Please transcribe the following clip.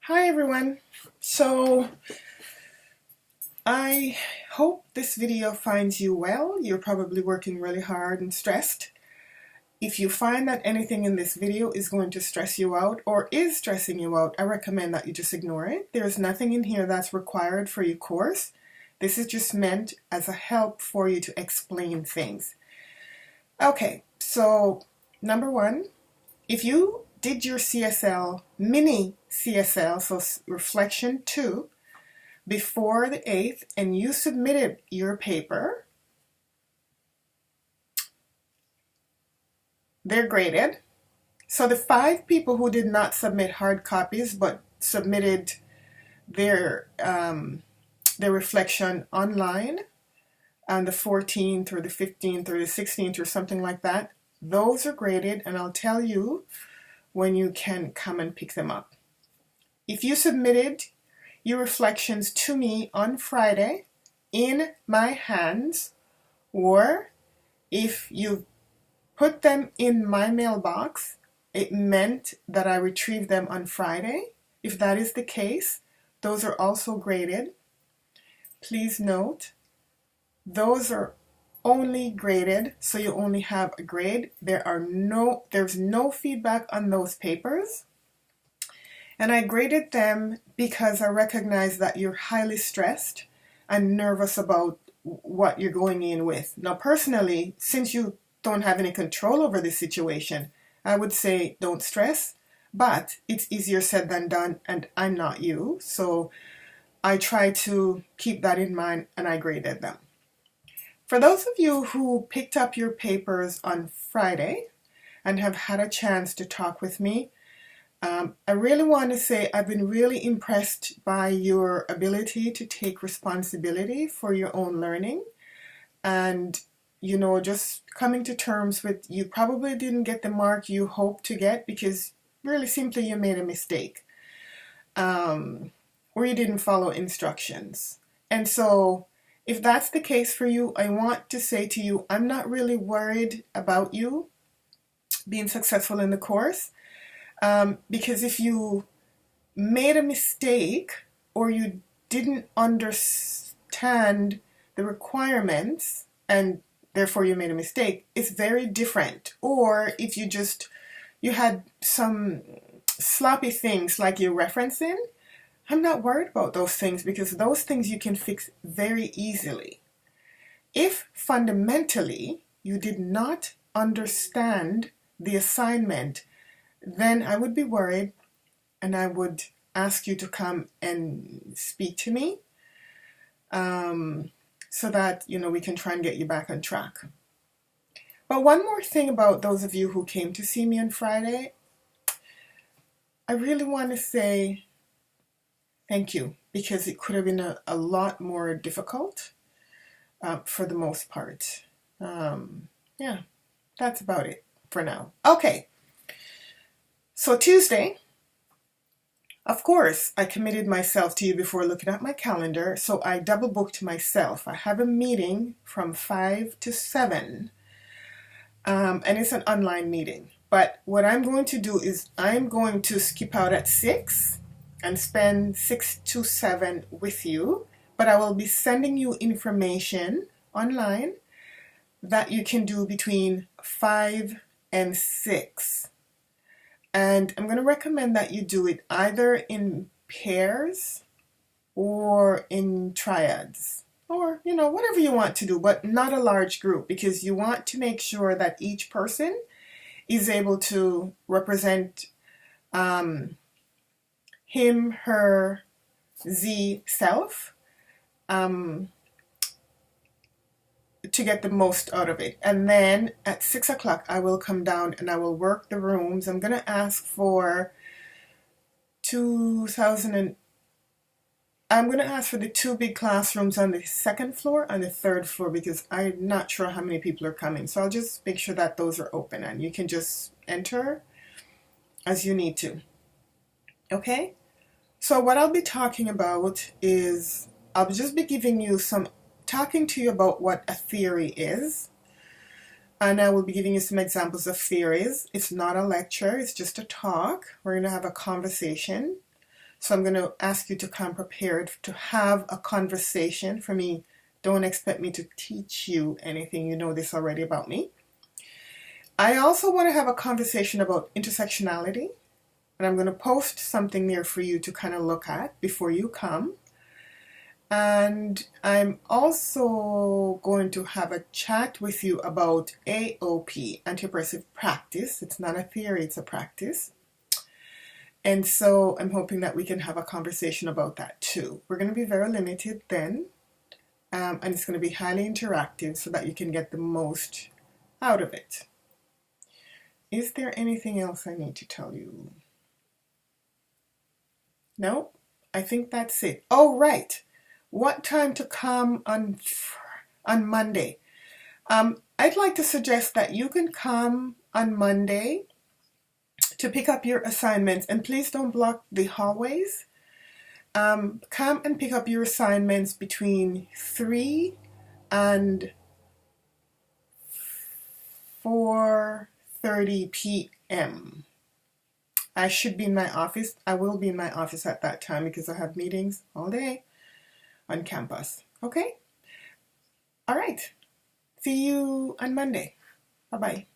Hi everyone. So I hope this video finds you well. You're probably working really hard and stressed. If you find that anything in this video is going to stress you out or is stressing you out, I recommend that you just ignore it. There's nothing in here that's required for your course. This is just meant as a help for you to explain things. Okay, so number one, if you did your CSL, mini CSL, so reflection 2, before the 8th and you submitted your paper, they're graded. So the 5 people who did not submit hard copies but submitted their reflection online on the 14th or the 15th or the 16th or something like that, those are graded, and I'll tell you when you can come and pick them up. If you submitted your reflections to me on Friday in my hands, or if you put them in my mailbox, it meant that I retrieved them on Friday. If that is the case, those are also graded. Please note, those are only graded, so you only have a grade. There's no feedback on those papers. And I graded them because I recognize that you're highly stressed and nervous about what you're going in with. Now, personally, since you don't have any control over this situation, I would say don't stress, but it's easier said than done, and I'm not you. So I try to keep that in mind, and I graded them. For those of you who picked up your papers on Friday and have had a chance to talk with me, I really want to say I've been really impressed by your ability to take responsibility for your own learning, and just coming to terms with you probably didn't get the mark you hoped to get because really simply you made a mistake, or you didn't follow instructions. And so if that's the case for you, I want to say to you, I'm not really worried about you being successful in the course. Because if you made a mistake or you didn't understand the requirements and therefore you made a mistake, it's very different. Or if you had some sloppy things like you're referencing, I'm not worried about those things because those things you can fix very easily. If fundamentally you did not understand the assignment, then I would be worried and I would ask you to come and speak to me so that we can try and get you back on track. But one more thing about those of you who came to see me on Friday, I really want to say thank you, because it could have been a lot more difficult for the most part. Yeah, that's about it for now. Okay. So Tuesday, of course, I committed myself to you before looking at my calendar, so I double booked myself. I have a meeting from 5 to 7, and it's an online meeting. But what I'm going to do is I'm going to skip out at 6 and spend 6 to 7 with you, but I will be sending you information online that you can do between 5 and 6. And I'm going to recommend that you do it either in pairs or in triads, or, whatever you want to do, but not a large group, because you want to make sure that each person is able to represent him, her, Z self to get the most out of it. And then at 6 o'clock I will come down and I will work the rooms. I'm going to ask for I'm going to ask for the 2 big classrooms on the 2nd floor and the 3rd floor, because I'm not sure how many people are coming. So I'll just make sure that those are open and you can just enter as you need to. Okay? So what I'll be talking about is I'll just be talking to you about what a theory is, and I will be giving you some examples of theories. It's not a lecture, it's just a talk. We're going to have a conversation. So I'm going to ask you to come prepared to have a conversation. For me, don't expect me to teach you anything. You know this already about me. I also want to have a conversation about intersectionality. And I'm going to post something there for you to kind of look at before you come. And I'm also going to have a chat with you about AOP, anti-oppressive practice. It's not a theory, it's a practice. And so I'm hoping that we can have a conversation about that too. We're going to be very limited then, and it's going to be highly interactive so that you can get the most out of it. Is there anything else I need to tell you? No? I think that's it. Oh, right. What time to come on Monday? I'd like to suggest that you can come on Monday to pick up your assignments, and please don't block the hallways. Come and pick up your assignments between 3 and 4:30 p.m. I should be in my office. I will be in my office at that time because I have meetings all day on campus. Okay? All right. See you on Monday. Bye-bye.